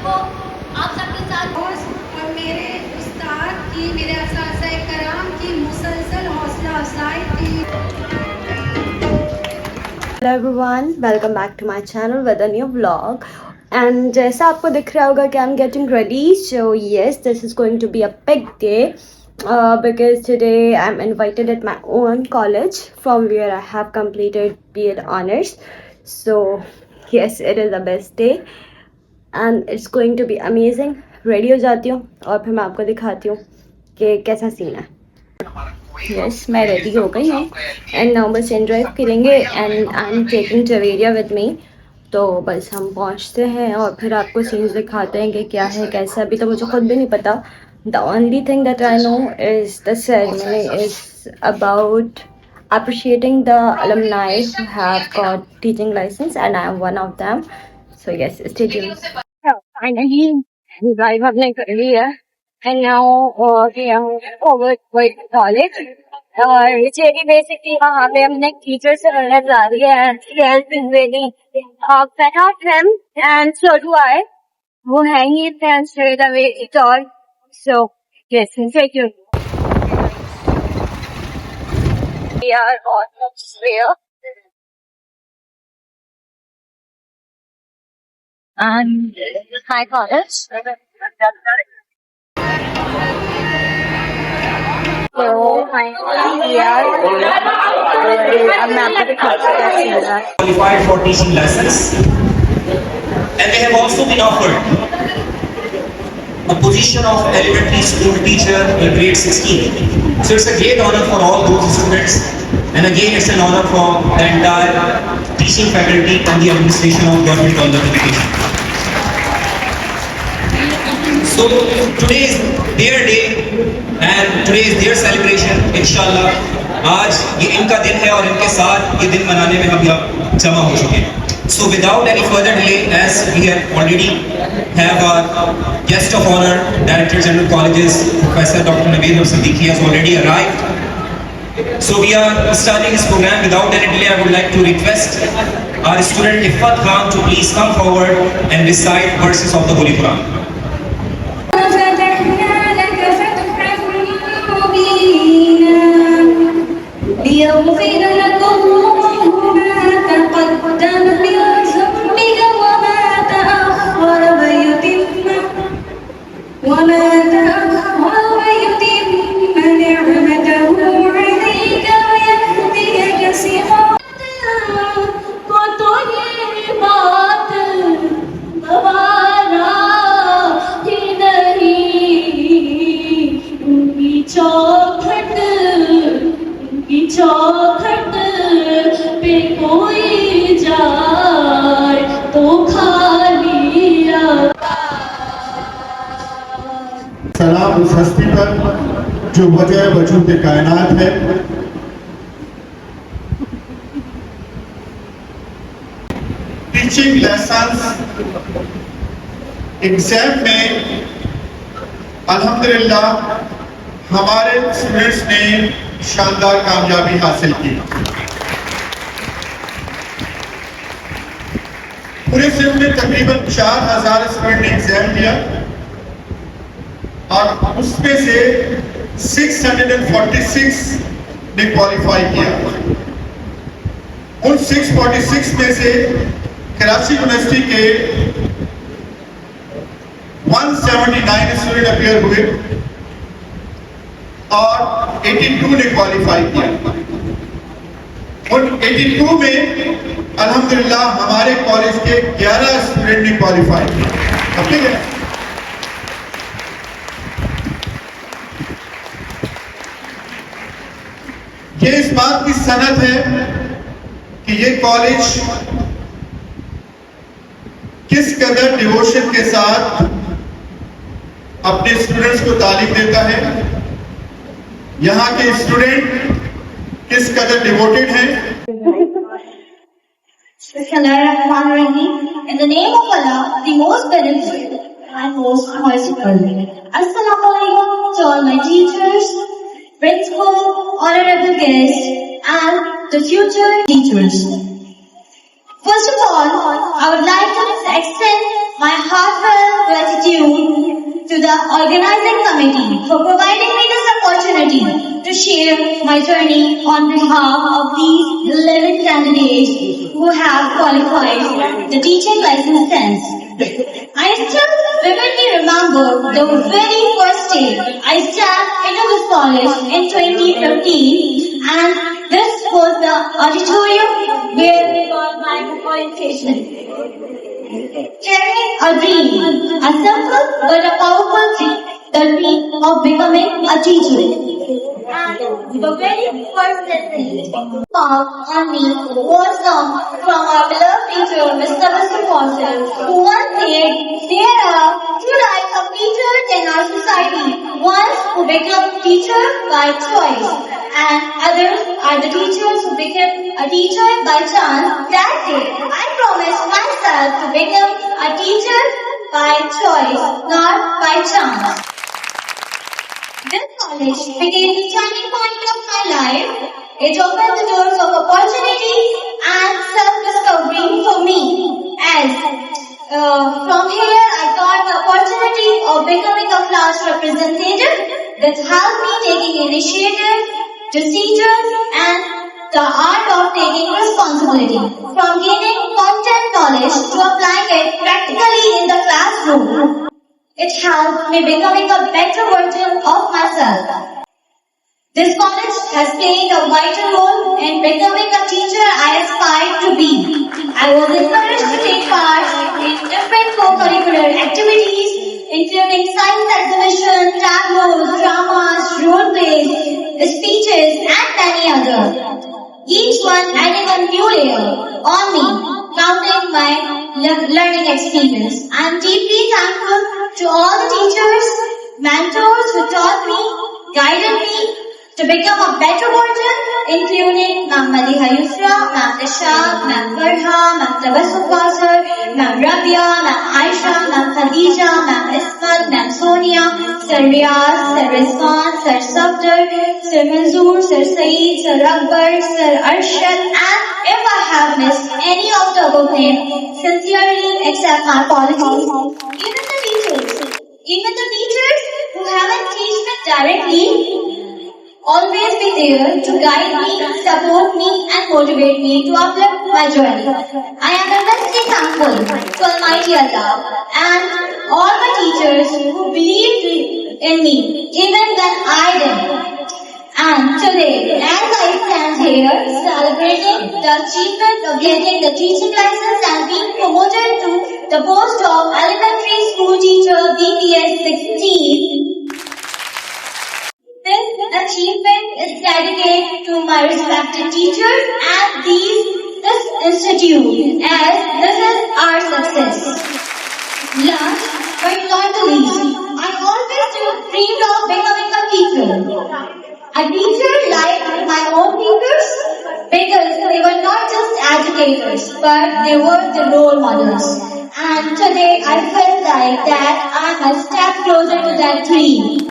को आप सबके साथ और मेरे उस्ताद की, मेरे असातिज़ा कराम की मुसलसल हौसला अफजाई थी। Hello everyone, welcome back to my channel with a new vlog. And जैसा आपको दिख रहा होगा कि I'm getting ready. So yes, this is going to be a big day because today I'm invited at my own college from where I have completed B.Ed honors. So yes, it is the best day and it's going to be amazing. Ready हो जाती हूँ और फिर मैं आपको दिखाती हूँ कि कैसा सीन है. यस मैं रेडी हो गई हूँ एंड नाउ बस ड्राइव करेंगे and I am taking Javeria with me. तो बस हम पहुँचते हैं और फिर आपको सीन्स दिखाते हैं कि क्या है कैसा. अभी तो मुझे खुद भी नहीं पता. The only thing that I know is the ceremony is about appreciating the alumni who have got teaching license and I am one of them. So yes, stay tuned. Finally, drive हमने कर लिया and now we are over with college. और cherry basically वहाँ पे हमने teacher से मिलने जा रही है. He has been really fan of him and so do I. वो है ही fan straight away it all. So yes, stay tuned. We are almost there. And hi college. So finally we are अब मैं आपको दिखाती हूँ. Qualified for teaching lessons, and they have also been offered a position of elementary school teacher in grade 16. So it's a great honor for all those students, and again it's an honor for the entire teaching faculty and the administration of Government College of Education. So today is their day and today is their celebration. Inshallah, आज ये इनका दिन है और इनके साथ ये दिन मनाने में हम यहाँ जमा हो चुके हैं. So without any further delay, as we have already have our guest of honor, Director General Colleges, Professor Dr. Naveed Siddiqui has already arrived. So we are starting this program. Without any delay, I would like to request our student Ifat Khan to please come forward and recite verses of the Holy Quran. ليغفر لكم ما تقدم من ذنبك وما تأخر ويتم نعمته عليك ويهديك صراطا وطيبات दोबारा ही नहीं उनकी चौखट पे कोई जाए तो खाली सलाम उस हस्ती पर जो वजह वजूद कायनात है. टीचिंग लेसन्स एग्जाम में अल्हम्दुलिल्लाह हमारे स्टूडेंट्स ने शानदार कामयाबी हासिल की. पूरे सिंध में तकरीबन 4000 स्टूडेंट ने एग्जाम दिया और उसमें से 646 ने क्वालिफाई किया. उन 646 में से कराची यूनिवर्सिटी के 179 स्टूडेंट अपियर हुए और 82 ने क्वालिफाई किया. उन 82 में अल्हम्दुलिल्लाह हमारे कॉलेज के 11 स्टूडेंट ने क्वालिफाई किया. ठीक है. ये इस बात की सनद है कि ये कॉलेज किस कदर डिवोशन के साथ अपने स्टूडेंट्स को तालीम देता है. यहाँ के स्टूडेंट किस कदर डिवोटेड हैं. In the name of Allah, the most beneficent and most merciful. Assalamu alaikum to all my teachers, principal, honorable guests, and the future teachers. First of all, I would like to extend my heartfelt gratitude to the organizing committee for providing me this opportunity to share my journey on behalf of these 11 candidates who have qualified the teaching license test. I still vividly remember the very first day I stepped into this college in 2015, and this was the auditorium where I got my orientation. Carrying a dream, a simple but a powerful dream, the dream of becoming a teacher. And the very first lesson on me was from our beloved teacher, Mr. Foster, who once said, there are two types of teachers in our society. One who become teacher by choice, and others are the teachers who become a teacher by chance. That day, I promised myself to become a teacher by choice, not by chance. This college became the turning point of my life. It opened the doors of opportunity and self-discovery for me. As from here, I got the opportunity of becoming a class representative that helped me taking initiative, procedures, and the art of taking responsibility. From gaining content knowledge to applying it practically in the classroom. It helped me becoming a better version of myself. This college has played a vital role in becoming a teacher I aspired to be. I was encouraged to take part in different co-curricular activities, including science exhibition, tableaux, dramas, role plays, speeches, and many others. Each one adding a new layer on me, counting my learning experience. I am deeply thankful to all the teachers, mentors who taught me, guided me to become a better version, including Ma'am Maliha Yusra, Ma'am Nisha, Ma'am Farha, Ma'am Tabassum Qasar, Ma'am Rabia, Ma'am Aisha, Ma'am Khadija, Ma'am Ismat, Ma'am Sonia, Sir Riaz, Sir Rizwan, Sir Safdar, Sir Manzoor, Sir Saeed, Sir Akbar, Sir Arshad, and if I have missed any of the above names, sincerely accept my apologies. Even the teachers who haven't taught me directly, always be there to guide me, support me, and motivate me to uplift my journey. I am immensely thankful to Almighty Allah and all my teachers who believed in me, even when I didn't. And today, as I stand here celebrating the achievement of getting the teaching license and being promoted to the post of elementary school teacher BPS 16, this achievement is dedicated to my respected teachers and this institute, as this is our success. Last but not the least, I always dreamed of becoming a teacher. A teacher like my own teachers, because they were not just educators, but they were the role models. And today I felt like that I'm a step closer to that dream.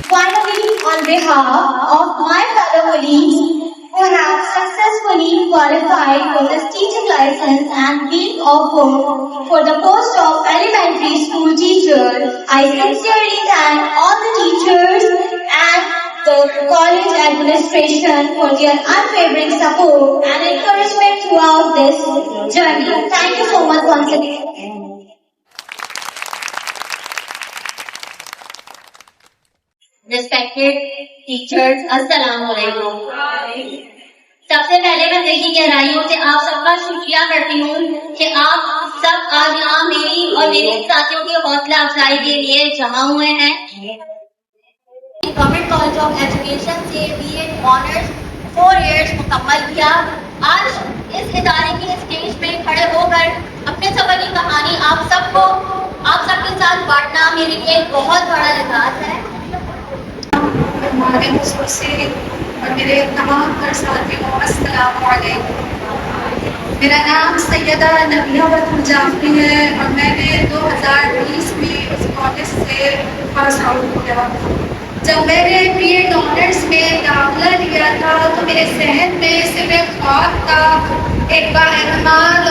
Finally, on behalf of my fellow colleagues who have successfully qualified for this teaching license and been offered for the post of elementary school teacher, I sincerely thank all the teachers and the college administration for their unwavering support and encouragement throughout this journey. Thank you so much once again. Respected teachers, Assalamu alaikum. सबसे पहले मैं दिल की गहराइयों से आप सबका शुक्रिया करती हूँ कि आप सब आज यहाँ मेरी और मेरे साथियों की हौसला अफजाई के लिए जमा हुए हैं। गवर्नमेंट कॉलेज ऑफ एजुकेशन से BA ऑनर्स 4 इयर्स मुकम्मल किया। आज इस इदारे की स्टेज पे खड़े होकर अपने सफर की कहानी आप सबके साथ बांटना मेरे लिए एक बहुत बड़ा एहसास है। हमारे मुझसे से और मेरे तमाम घर साथियों, अस्सलाम वालेकुम। मेरा नाम सैयदा नबिया बतूल जाफरी है और मैंने 2020 में इस कॉलेज से पास आउट किया। जब मैंने BA ऑनर्स में दाखिला लिया था तो मेरे जहन में सिर्फ एक ख्वाब था, एक बाएहतमाल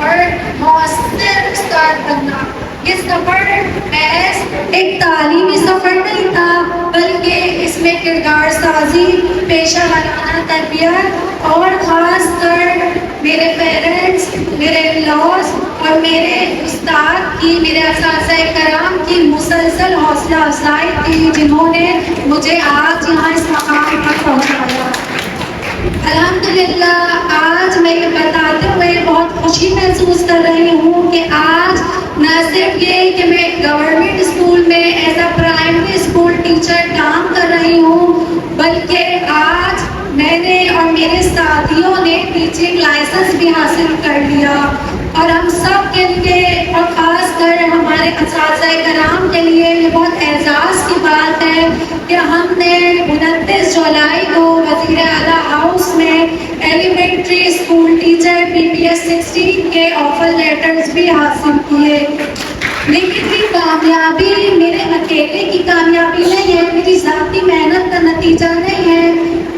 और मौसर उस्ताद बनना। ये सफर पेशेवराना तरबियत और ख़ास कर मेरे पेरेंट्स, मेरे लॉज और मेरे उस्ताद की, मेरे असातिज़ा कराम की मुसलसल हौसला अफजाई थी, जिन्होंने मुझे आज यहाँ इस मकाम पर पहुँचाया। अल्हम्दुलिल्लाह आज मैं ये बताते हुए बहुत खुशी महसूस कर रही हूँ कि आज न सिर्फ ये कि मैं गवर्नमेंट स्कूल में as a primary school teacher काम कर रही हूँ, बल्कि आज मैंने और मेरे साथियों ने टीचिंग लाइसेंस भी हासिल कर लिया। और हम सब के लिए और ख़ास कर हमारे असातिज़ा कराम के लिए ये बहुत एजाज़ की बात है कि हमने 29 जुलाई को वज़ीर आला हाउस में एलिमेंट्री स्कूल टीचर PPS 16 के ऑफर लेटर्स भी हासिल किए। लेकिन ये कामयाबी मेरे अकेले की कामयाबी नहीं है, मेरी ज़ाती मेहनत का नतीजा नहीं है,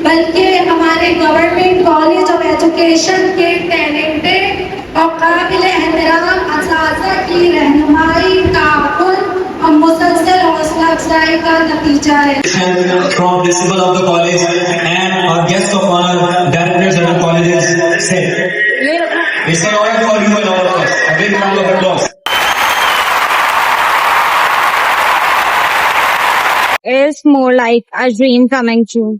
बल्कि हमारे गवर्नमेंट कॉलेज ऑफ एजुकेशन के टैलेंटेड और काबिल एहतराम असातिज़ा की रहनुमाई, ताक़ुन और मुसलसल हौसला अफजाई का नतीजा है। From principal of the college and our guest of honor, directors of the colleges said, it's an honor for you and all of us. A big round of applause. It's more like a dream coming true.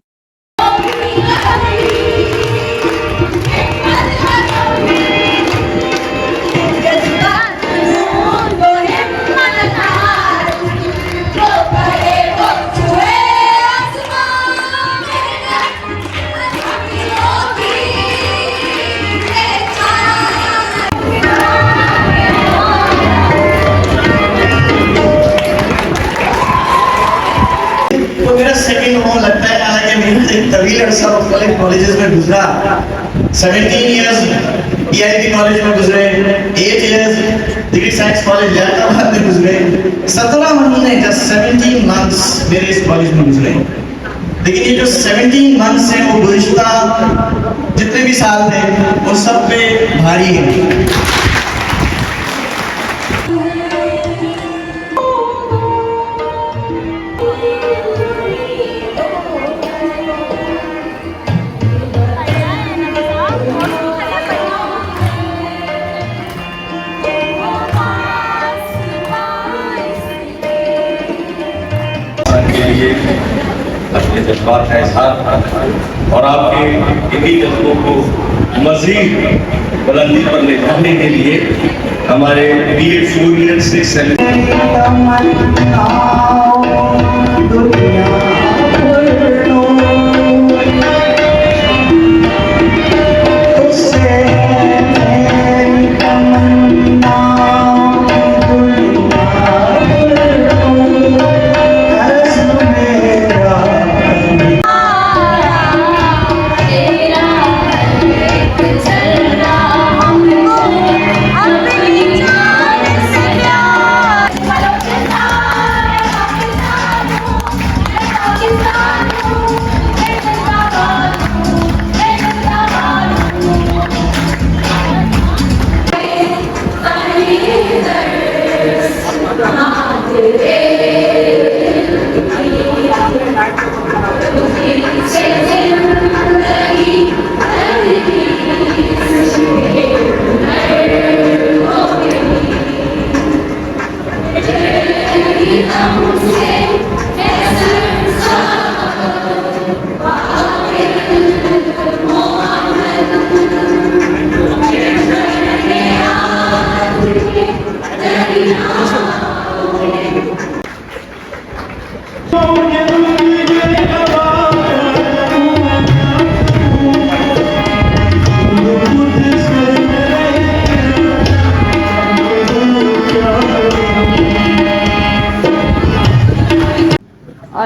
तो मेरा second home लगता है, हालांकि मेरा एक तवील अरसा मुख्तलिफ कॉलेजेस में गुजरा। 17 इयर्स EIT कॉलेज में गुजरे, 8 इयर्स डिग्री साइंस कॉलेज जैदाबाद में गुजरे, 17 महीने जस्ट 17 मंथ्स मेरे इस कॉलेज में गुजरे। लेकिन ये जो 17 मंथ्स हैं वो गुज़िश्ता जितने भी साल थे वो सब पे भारी है। के लिए अपने जज्बात का इजहार और आपके इन्हीं जज्बों को मजीद बुलंदी पर ले जाने के लिए हमारे वीर शूरवीर से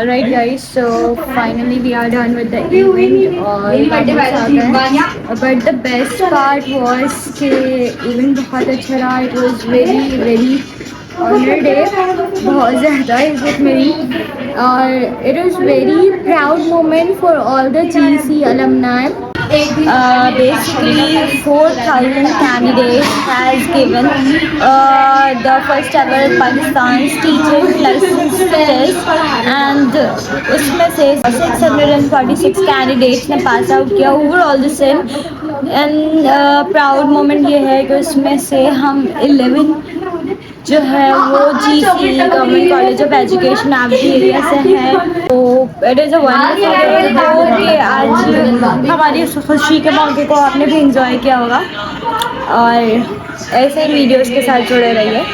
Alright guys, so finally we are done with the event और वापस आ गए। But the best part was कि event बहुत अच्छा रहा। It was very honored day, बहुत ज़्यादा इज़्ज़त मिली और it was very proud moment for all the GC alumni basically 4,000 candidates has given the first ever Pakistan's teachers license test and उसमें से 646 candidates ने पास आउट किया overall the same and proud moment ये है कि उसमें से हम 11 जो है वो GC government college of education आपकी एरिया से है। तो it is a wonderful day कि आज हमारी इस खुशी के मौके को आपने भी इंजॉय किया होगा और ऐसे ही वीडियोस के साथ जुड़े रहिए।